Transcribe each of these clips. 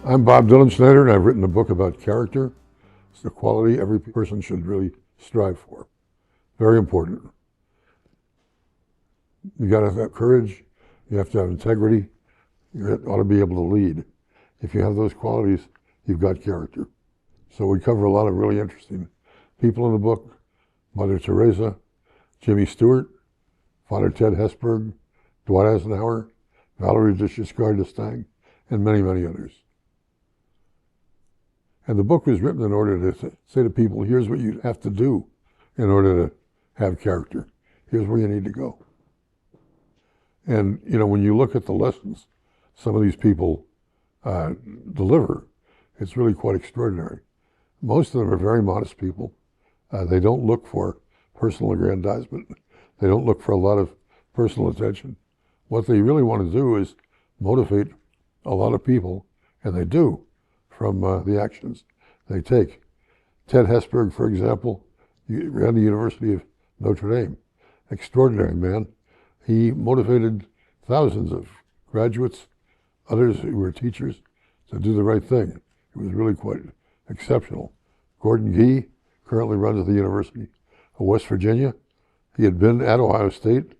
I'm Bob Dilenschneider, and I've written a book about character. It's the quality every person should really strive for. Very important. You got to have courage. You have to have integrity. You ought to be able to lead. If you have those qualities, you've got character. So we cover a lot of really interesting people in the book: Mother Teresa, Jimmy Stewart, Father Ted Hesburgh, Dwight Eisenhower, Valerie Giscard d'Estaing, and many, many others. And the book was written in order to say to people, here's what you have to do in order to have character. Here's where you need to go. And, you know, when you look at the lessons some of these people deliver, it's really quite extraordinary. Most of them are very modest people. They don't look for personal aggrandizement. They don't look for a lot of personal attention. What they really want to do is motivate a lot of people, and they do, from the actions they take. Ted Hesburgh, for example, ran the University of Notre Dame. Extraordinary man. He motivated thousands of graduates, others who were teachers, to do the right thing. It was really quite exceptional. Gordon Gee currently runs the University of West Virginia. He had been at Ohio State.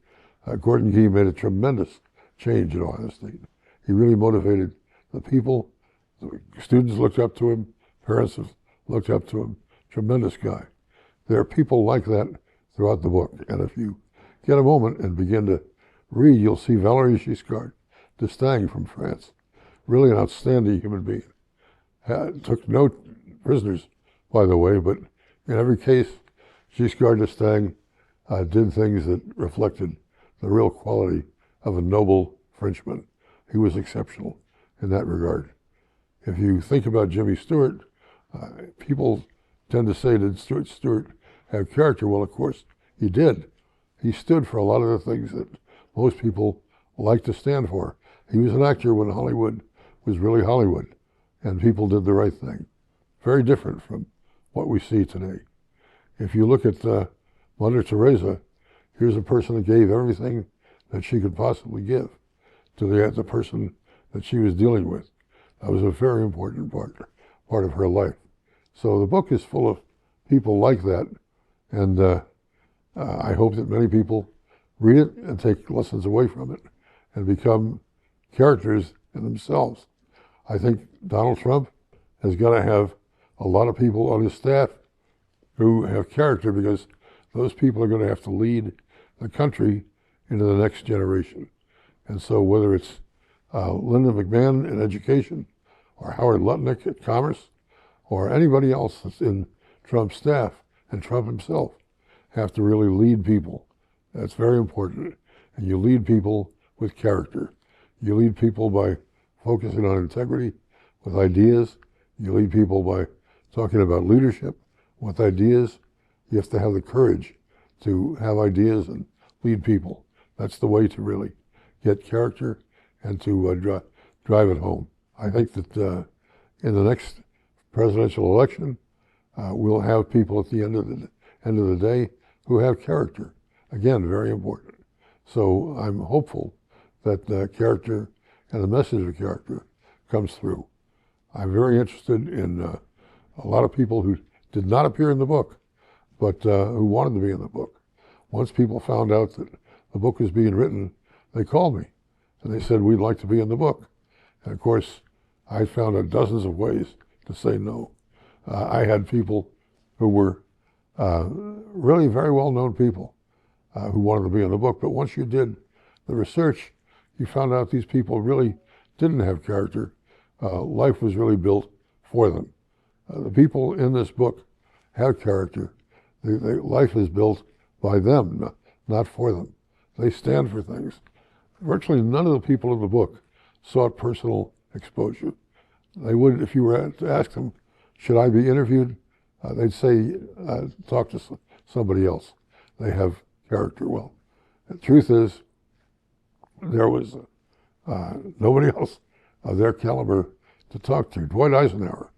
Gordon Gee made a tremendous change at Ohio State. He really motivated the people. The students looked up to him. Parents have looked up to him. Tremendous guy. There are people like that throughout the book. And if you get a moment and begin to read, you'll see Valerie Giscard d'Estaing from France. Really an outstanding human being. Took no prisoners, by the way, but in every case, Giscard d'Estaing did things that reflected the real quality of a noble Frenchman. He was exceptional in that regard. If you think about Jimmy Stewart, people tend to say, did Stewart have character? Well, of course, he did. He stood for a lot of the things that most people like to stand for. He was an actor when Hollywood was really Hollywood, and people did the right thing. Very different from what we see today. If you look at Mother Teresa, here's a person that gave everything that she could possibly give to the person that she was dealing with. That was a very important part of her life. So the book is full of people like that, and I hope that many people read it and take lessons away from it and become characters in themselves. I think Donald Trump has got to have a lot of people on his staff who have character, because those people are going to have to lead the country into the next generation. And so whether it's Linda McMahon in education, or Howard Lutnick at commerce, or anybody else that's in Trump's staff, and Trump himself, have to really lead people. That's very important. And you lead people with character. You lead people by focusing on integrity with ideas. You lead people by talking about leadership with ideas. You have to have the courage to have ideas and lead people. That's the way to really get character and to drive it home. I think that in the next presidential election, we'll have people at the end of the day who have character. Again, very important. So I'm hopeful that character and the message of character comes through. I'm very interested in a lot of people who did not appear in the book, but who wanted to be in the book. Once people found out that the book was being written, they called me and they said, we'd like to be in the book. And of course, I found dozens of ways to say no. I had people who were really very well-known people who wanted to be in the book, but once you did the research, you found out these people really didn't have character. Life was really built for them. The people in this book have character. Life is built by them, not for them. They stand for things. Virtually none of the people in the book sought personal exposure. They would, if you were to ask them, should I be interviewed? They'd say, talk to somebody else. They have character. Well, the truth is, there was nobody else of their caliber to talk to. Dwight Eisenhower.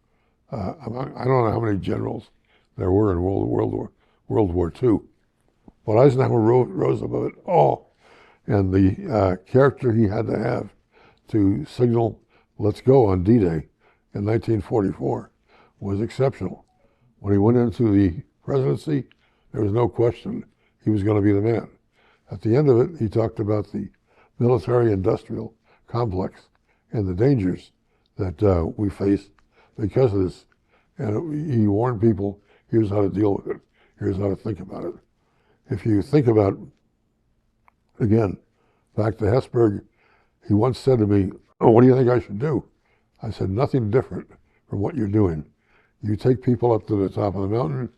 I don't know how many generals there were in World War II, but Eisenhower rose above it all, and the character he had to have to signal, let's go on D-Day, in 1944 was exceptional. When he went into the presidency, there was no question he was going to be the man. At the end of it, he talked about the military-industrial complex and the dangers that we face because of this. And he warned people, here's how to deal with it. Here's how to think about it. If you think about, again, back to Hesburgh, he once said to me, "Oh, what do you think I should do?" I said, "Nothing different from what you're doing. You take people up to the top of the mountain,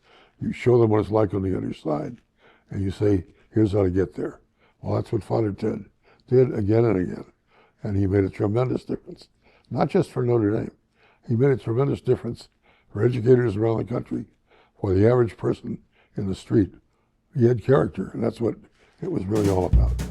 you show them what it's like on the other side, and you say, here's how to get there." Well, that's what Father Ted did again and again. And he made a tremendous difference, not just for Notre Dame. He made a tremendous difference for educators around the country, for the average person in the street. He had character, and that's what it was really all about.